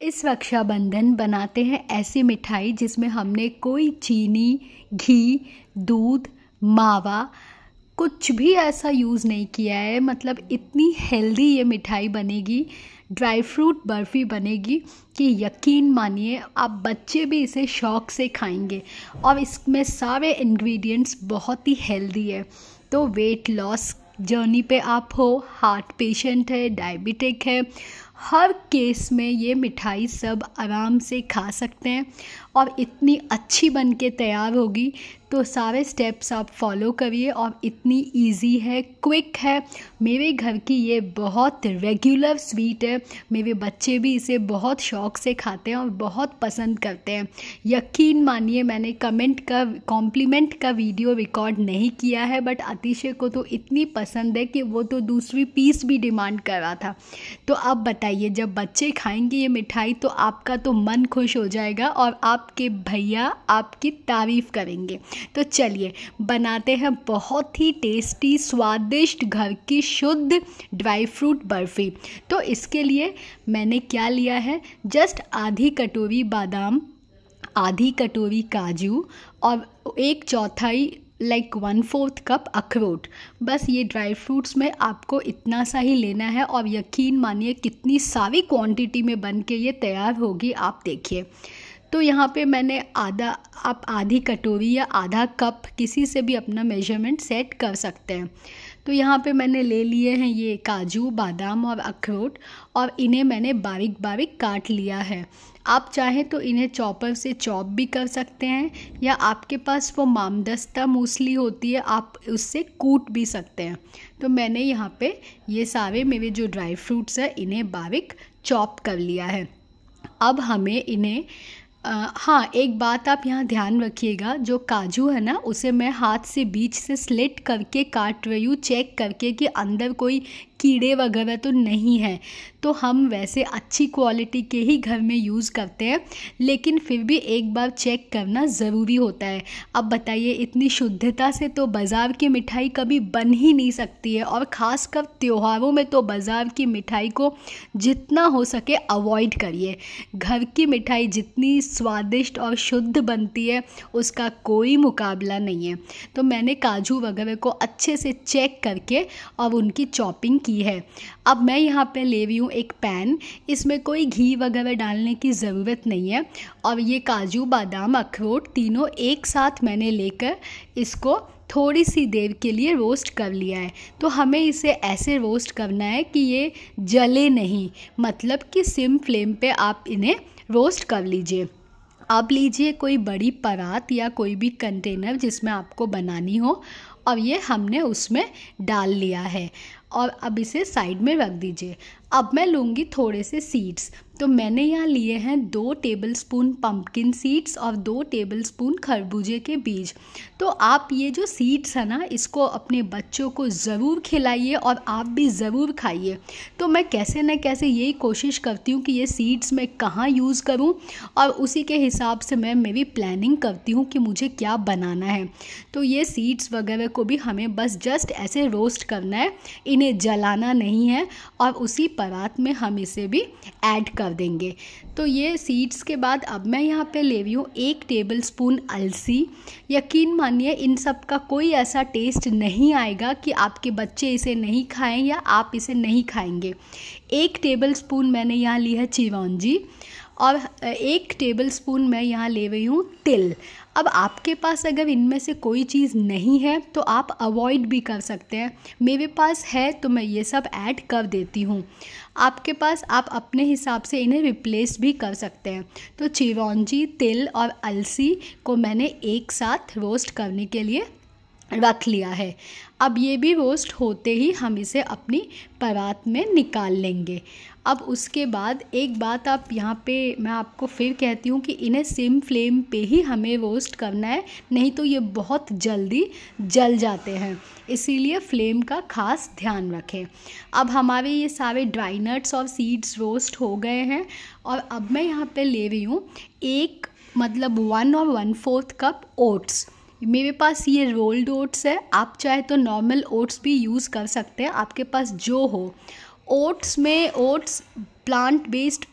इस रक्षाबंधन बनाते हैं ऐसी मिठाई जिसमें हमने कोई चीनी, घी, दूध, मावा कुछ भी ऐसा यूज़ नहीं किया है। मतलब इतनी हेल्दी ये मिठाई बनेगी, ड्राई फ्रूट बर्फ़ी बनेगी कि यकीन मानिए आप बच्चे भी इसे शौक़ से खाएंगे। और इसमें सारे इंग्रेडिएंट्स बहुत ही हेल्दी है। तो वेट लॉस जर्नी पे आप हो, हार्ट पेशेंट है, डायबिटिक है, हर केस में ये मिठाई सब आराम से खा सकते हैं और इतनी अच्छी बन के तैयार होगी। तो सारे स्टेप्स आप फॉलो करिए और इतनी इजी है, क्विक है। मेरे घर की ये बहुत रेगुलर स्वीट है। मेरे बच्चे भी इसे बहुत शौक़ से खाते हैं और बहुत पसंद करते हैं। यकीन मानिए मैंने कॉम्प्लीमेंट का वीडियो रिकॉर्ड नहीं किया है, बट अतिशय को तो इतनी पसंद है कि वो तो दूसरी पीस भी डिमांड कर रहा था। तो अब बताइए, जब बच्चे खाएंगे ये मिठाई तो आपका तो मन खुश हो जाएगा और आपके भैया आपकी तारीफ़ करेंगे। तो चलिए बनाते हैं बहुत ही टेस्टी स्वादिष्ट घर की शुद्ध ड्राई फ्रूट बर्फ़ी। तो इसके लिए मैंने क्या लिया है, जस्ट आधी कटोरी बादाम, आधी कटोरी काजू और 1/4 लाइक 1/4 कप अखरोट। बस ये ड्राई फ्रूट्स में आपको इतना सा ही लेना है और यकीन मानिए कितनी सारी क्वांटिटी में बन के ये तैयार होगी, आप देखिए। तो यहाँ पे मैंने आप आधी कटोरी या आधा कप किसी से भी अपना मेजरमेंट सेट कर सकते हैं। तो यहाँ पे मैंने ले लिए हैं ये काजू, बादाम और अखरोट और इन्हें मैंने बारीक बारीक काट लिया है। आप चाहें तो इन्हें चॉपर से चॉप भी कर सकते हैं या आपके पास वो मामदस्ता मूसली होती है, आप उससे कूट भी सकते हैं। तो मैंने यहाँ पे ये सारे मेरे जो ड्राई फ्रूट्स हैं इन्हें बारीक चॉप कर लिया है। अब हमें इन्हें हाँ, एक बात आप यहाँ ध्यान रखिएगा, जो काजू है ना उसे मैं हाथ से बीच से स्लिट करके काट रही हूँ, चेक करके कि अंदर कोई कीड़े वगैरह तो नहीं है। तो हम वैसे अच्छी क्वालिटी के ही घर में यूज़ करते हैं, लेकिन फिर भी एक बार चेक करना ज़रूरी होता है। अब बताइए, इतनी शुद्धता से तो बाज़ार की मिठाई कभी बन ही नहीं सकती है और ख़ासकर त्योहारों में तो बाज़ार की मिठाई को जितना हो सके अवॉइड करिए। घर की मिठाई जितनी स्वादिष्ट और शुद्ध बनती है उसका कोई मुकाबला नहीं है। तो मैंने काजू वगैरह को अच्छे से चेक करके और उनकी चॉपिंग की है। अब मैं यहाँ पे ले रही हूँ एक पैन, इसमें कोई घी वगैरह डालने की ज़रूरत नहीं है। और ये काजू, बादाम, अखरोट तीनों एक साथ मैंने लेकर इसको थोड़ी सी देर के लिए रोस्ट कर लिया है। तो हमें इसे ऐसे रोस्ट करना है कि ये जले नहीं, मतलब कि सिम फ्लेम पे आप इन्हें रोस्ट कर लीजिए। अब लीजिए कोई बड़ी परात या कोई भी कंटेनर जिसमें आपको बनानी हो और ये हमने उसमें डाल लिया है और अब इसे साइड में रख दीजिए। अब मैं लूँगी थोड़े से सीड्स। तो मैंने यहाँ लिए हैं 2 टेबलस्पून पम्पकिन सीड्स और 2 टेबलस्पून खरबूजे के बीज। तो आप ये जो सीड्स है ना, इसको अपने बच्चों को ज़रूर खिलाइए और आप भी ज़रूर खाइए। तो मैं कैसे न कैसे यही कोशिश करती हूँ कि ये सीड्स मैं कहाँ यूज़ करूँ और उसी के हिसाब से मैं मेरी प्लानिंग करती हूँ कि मुझे क्या बनाना है। तो ये सीड्स वगैरह को भी हमें बस जस्ट ऐसे रोस्ट करना है, इन्हें जलाना नहीं है और उसी परात में हम इसे भी ऐड कर देंगे। तो ये सीड्स के बाद अब मैं यहाँ पे ले रही हूँ 1 टेबलस्पून अलसी। यकीन मानिए इन सब का कोई ऐसा टेस्ट नहीं आएगा कि आपके बच्चे इसे नहीं खाएं या आप इसे नहीं खाएंगे। 1 टेबलस्पून मैंने यहाँ ली है चिरौंजी और 1 टेबलस्पून मैं यहाँ ले रही हूँ तिल। अब आपके पास अगर इनमें से कोई चीज़ नहीं है तो आप अवॉइड भी कर सकते हैं। मेरे पास है तो मैं ये सब ऐड कर देती हूँ। आपके पास आप अपने हिसाब से इन्हें रिप्लेस भी कर सकते हैं। तो चिरौंजी, तिल और अलसी को मैंने एक साथ रोस्ट करने के लिए रख लिया है। अब ये भी रोस्ट होते ही हम इसे अपनी परात में निकाल लेंगे। अब उसके बाद एक बात आप यहाँ पे मैं आपको फिर कहती हूँ कि इन्हें सिम फ्लेम पे ही हमें रोस्ट करना है, नहीं तो ये बहुत जल्दी जल जाते हैं, इसीलिए फ्लेम का खास ध्यान रखें। अब हमारे ये सारे ड्राई नट्स और सीड्स रोस्ट हो गए हैं और अब मैं यहाँ पे ले रही हूँ 1 और 1/4 कप ओट्स। मेरे पास ये रोल्ड ओट्स है, आप चाहे तो नॉर्मल ओट्स भी यूज़ कर सकते हैं, आपके पास जो हो। Oats plant based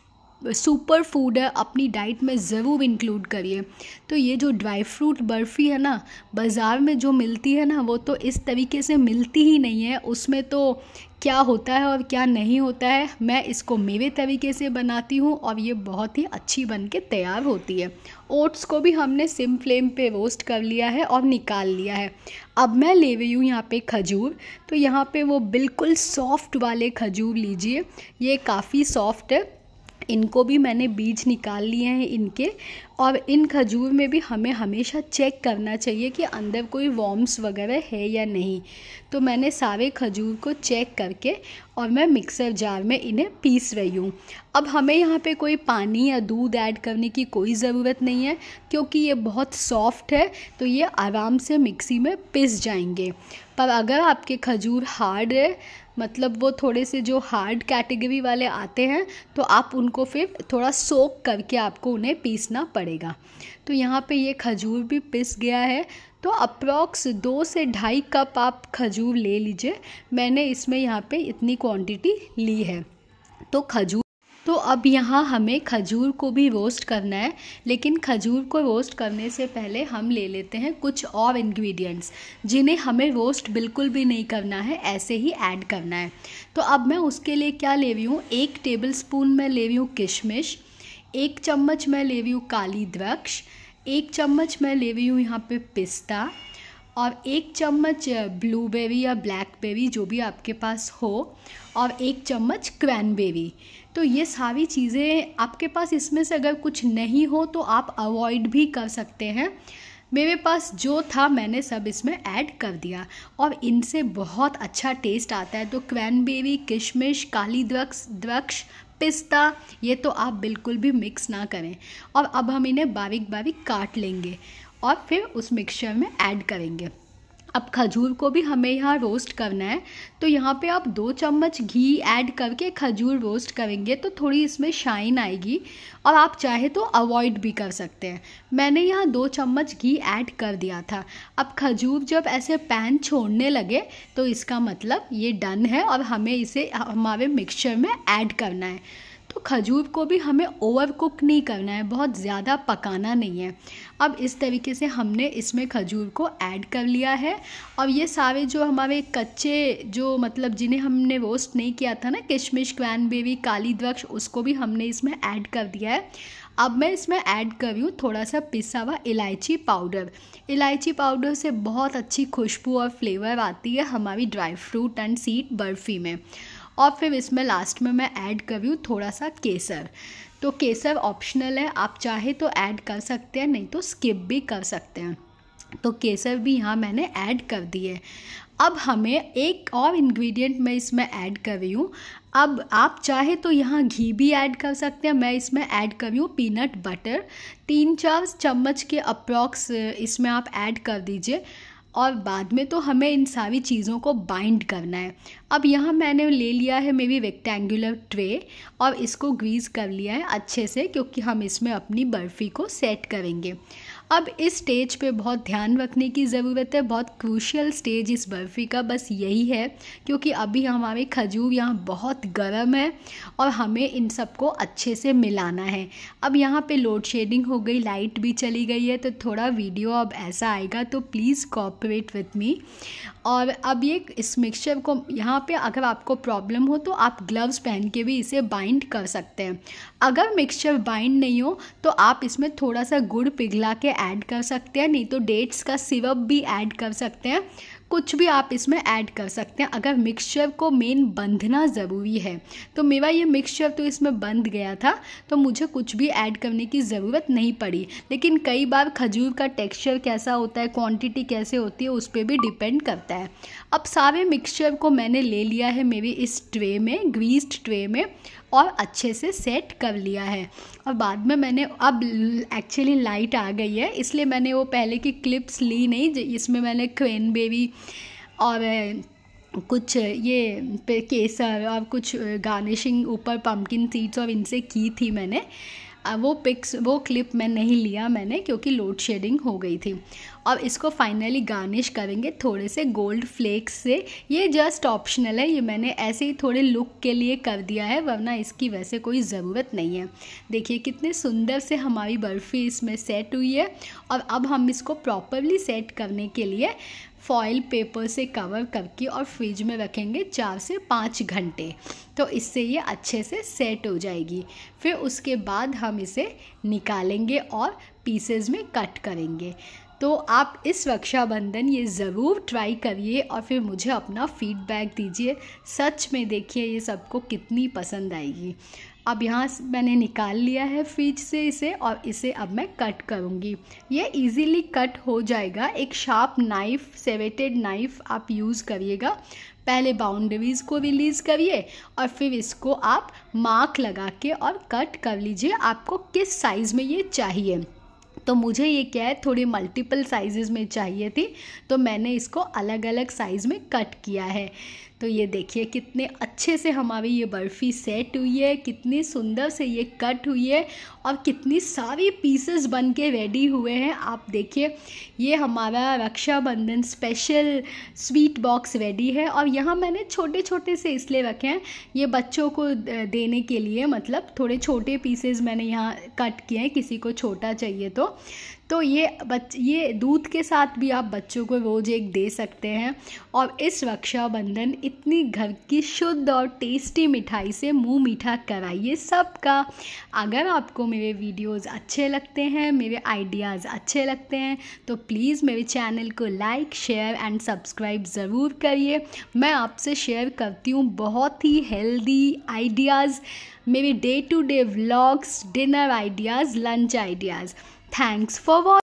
super food है, अपनी डाइट में ज़रूर इंक्लूड करिए। तो ये जो ड्राई फ्रूट बर्फ़ी है ना, बाज़ार में जो मिलती है ना, वो तो इस तरीके से मिलती ही नहीं है। उसमें तो क्या होता है और क्या नहीं होता है, मैं इसको मेरे तरीके से बनाती हूँ और ये बहुत ही अच्छी बन के तैयार होती है। ओट्स को भी हमने सिम फ्लेम पे रोस्ट कर लिया है और निकाल लिया है। अब मैं ले रही हूँ यहाँ पे खजूर। तो यहाँ पे वो बिल्कुल सॉफ्ट वाले खजूर लीजिए, ये काफ़ी सॉफ्ट है। इनको भी मैंने बीज निकाल लिए हैं इनके। और इन खजूर में भी हमें हमेशा चेक करना चाहिए कि अंदर कोई वॉर्म्स वगैरह है या नहीं। तो मैंने सारे खजूर को चेक करके और मैं मिक्सर जार में इन्हें पीस रही हूँ। अब हमें यहाँ पे कोई पानी या दूध ऐड करने की कोई ज़रूरत नहीं है, क्योंकि ये बहुत सॉफ्ट है, तो ये आराम से मिक्सी में पिस जाएंगे। पर अगर आपके खजूर हार्ड है, मतलब वो थोड़े से जो हार्ड कैटेगरी वाले आते हैं, तो आप उनको फिर थोड़ा सोक करके आपको उन्हें पीसना पड़ेगा। तो यहाँ पे ये खजूर भी पिस गया है। तो अप्रॉक्स 2 से 2.5 कप आप खजूर ले लीजिए। मैंने इसमें यहाँ पे इतनी क्वांटिटी ली है। तो अब यहाँ हमें खजूर को भी रोस्ट करना है, लेकिन खजूर को रोस्ट करने से पहले हम ले लेते हैं कुछ और इंग्रेडिएंट्स, जिन्हें हमें रोस्ट बिल्कुल भी नहीं करना है, ऐसे ही ऐड करना है। तो अब मैं उसके लिए क्या ले रही हूँ, 1 टेबलस्पून मैं ले रही हूँ किशमिश, 1 चम्मच मैं ले रही हूँ काली द्राक्ष, 1 चम्मच मैं ले रही हूँ यहाँ पे पिस्ता, और 1 चम्मच ब्लूबेरी या ब्लैकबेरी जो भी आपके पास हो, और 1 चम्मच क्रैनबेरी। तो ये सारी चीज़ें आपके पास इसमें से अगर कुछ नहीं हो तो आप अवॉइड भी कर सकते हैं। मेरे पास जो था मैंने सब इसमें ऐड कर दिया और इनसे बहुत अच्छा टेस्ट आता है। तो क्रैनबेरी, किशमिश, काली द्राक्ष, पिस्ता, ये तो आप बिल्कुल भी मिक्स ना करें। और अब हम इन्हें बारीक बारीक काट लेंगे और फिर उस मिक्सचर में ऐड करेंगे। अब खजूर को भी हमें यहाँ रोस्ट करना है। तो यहाँ पे आप 2 चम्मच घी ऐड करके खजूर रोस्ट करेंगे तो थोड़ी इसमें शाइन आएगी, और आप चाहे तो अवॉइड भी कर सकते हैं। मैंने यहाँ 2 चम्मच घी ऐड कर दिया था। अब खजूर जब ऐसे पैन छोड़ने लगे तो इसका मतलब ये डन है और हमें इसे हमारे मिक्सचर में ऐड करना है। तो खजूर को भी हमें ओवर कुक नहीं करना है, बहुत ज़्यादा पकाना नहीं है। अब इस तरीके से हमने इसमें खजूर को ऐड कर लिया है। और ये सारे जो हमारे कच्चे जो मतलब जिन्हें हमने रोस्ट नहीं किया था ना, किशमिश, क्रैनबेरी, काली द्राक्ष, उसको भी हमने इसमें ऐड कर दिया है। अब मैं इसमें ऐड कर रही हूँ थोड़ा सा पिसा हुआ इलायची पाउडर। इलायची पाउडर से बहुत अच्छी खुशबू और फ्लेवर आती है हमारी dry fruit and seed barfi में। और फिर इसमें लास्ट में मैं ऐड कर रही हूँ थोड़ा सा केसर। तो केसर ऑप्शनल है, आप चाहे तो ऐड कर सकते हैं, नहीं तो स्किप भी कर सकते हैं। तो केसर भी यहाँ मैंने ऐड कर दिए। अब हमें एक और इंग्रेडिएंट मैं इसमें ऐड कर रही हूँ। अब आप चाहे तो यहाँ घी भी ऐड कर सकते हैं, मैं इसमें ऐड कर रही हूँ पीनट बटर। 3-4 चम्मच के अप्रॉक्स इसमें आप ऐड कर दीजिए। और बाद में तो हमें इन सारी चीज़ों को बाइंड करना है। अब यहाँ मैंने ले लिया है मेरी रेक्टेंगुलर ट्रे और इसको ग्रीस कर लिया है अच्छे से, क्योंकि हम इसमें अपनी बर्फ़ी को सेट करेंगे। अब इस स्टेज पे बहुत ध्यान रखने की ज़रूरत है, बहुत क्रूशियल स्टेज इस बर्फ़ी का बस यही है, क्योंकि अभी हमारे खजूर यहाँ बहुत गर्म है और हमें इन सबको अच्छे से मिलाना है। अब यहाँ पे लोड शेडिंग हो गई, लाइट भी चली गई है, तो थोड़ा वीडियो अब ऐसा आएगा, तो प्लीज़ कोऑपरेट विथ मी। और अब ये इस मिक्सचर को यहाँ पे अगर आपको प्रॉब्लम हो तो आप ग्लव्स पहन के भी इसे बाइंड कर सकते हैं। अगर मिक्सचर बाइंड नहीं हो तो आप इसमें थोड़ा सा गुड़ पिघला के ऐड कर सकते हैं, नहीं तो डेट्स का सिरप भी ऐड कर सकते हैं। कुछ भी आप इसमें ऐड कर सकते हैं अगर मिक्सचर को मेन बंधना ज़रूरी है। तो मेरा ये मिक्सचर तो इसमें बंध गया था, तो मुझे कुछ भी ऐड करने की ज़रूरत नहीं पड़ी। लेकिन कई बार खजूर का टेक्सचर कैसा होता है, क्वांटिटी कैसे होती है, उस पर भी डिपेंड करता है। अब सारे मिक्सचर को मैंने ले लिया है मेरी इस ट्रे में, ग्रीस्ड ट्रे में, और अच्छे से सेट कर लिया है। और बाद में मैंने अब एक्चुअली लाइट आ गई है, इसलिए मैंने वो पहले की क्लिप्स ली नहीं, इसमें मैंने क्रैनबेरी और कुछ ये केसर और कुछ गार्निशिंग ऊपर पम्पकिन सीड्स और इनसे की थी मैंने। वो क्लिप मैं नहीं लिया मैंने, क्योंकि लोड शेडिंग हो गई थी। अब इसको फाइनली गार्निश करेंगे थोड़े से गोल्ड फ्लेक्स से। ये जस्ट ऑप्शनल है, ये मैंने ऐसे ही थोड़े लुक के लिए कर दिया है, वरना इसकी वैसे कोई ज़रूरत नहीं है। देखिए कितने सुंदर से हमारी बर्फ़ी इसमें सेट हुई है। और अब हम इसको प्रॉपरली सेट करने के लिए फॉइल पेपर से कवर करके और फ्रिज में रखेंगे 4 से 5 घंटे, तो इससे ये अच्छे से सेट हो जाएगी। फिर उसके बाद हम इसे निकालेंगे और पीसेस में कट करेंगे। तो आप इस रक्षाबंधन ये ज़रूर ट्राई करिए और फिर मुझे अपना फीडबैक दीजिए। सच में देखिए ये सबको कितनी पसंद आएगी। अब यहाँ मैंने निकाल लिया है फ्रिज से इसे, और इसे अब मैं कट करूँगी। ये इजीली कट हो जाएगा। एक शार्प नाइफ़, सेवेटेड नाइफ़ आप यूज़ करिएगा। पहले बाउंड्रीज़ को रिलीज़ करिए और फिर इसको आप मार्क लगा के और कट कर लीजिए आपको किस साइज़ में ये चाहिए। तो मुझे ये क्या है, थोड़ी मल्टीपल साइज़ में चाहिए थी, तो मैंने इसको अलग अलग साइज़ में कट किया है। तो ये देखिए कितने अच्छे से हमारी ये बर्फ़ी सेट हुई है, कितनी सुंदर से ये कट हुई है और कितनी सारी पीसेस बन के रेडी हुए हैं। आप देखिए ये हमारा Rakshabandhan special sweet box ready है। और यहाँ मैंने छोटे छोटे से इसलिए रखे हैं, ये बच्चों को देने के लिए, मतलब थोड़े छोटे पीसेस मैंने यहाँ कट किए हैं, किसी को छोटा चाहिए तो ये दूध के साथ भी आप बच्चों को रोज़ एक दे सकते हैं। और इस रक्षाबंधन इतनी घर की शुद्ध और टेस्टी मिठाई से मुंह मीठा कराइए सबका। अगर आपको मेरे वीडियोस अच्छे लगते हैं, मेरे आइडियाज़ अच्छे लगते हैं, तो प्लीज़ मेरे चैनल को लाइक, शेयर एंड सब्सक्राइब ज़रूर करिए। मैं आपसे शेयर करती हूँ बहुत ही हेल्दी आइडियाज़, मेरे day to day vlogs, dinner ideas, lunch ideas. Thanks for watching.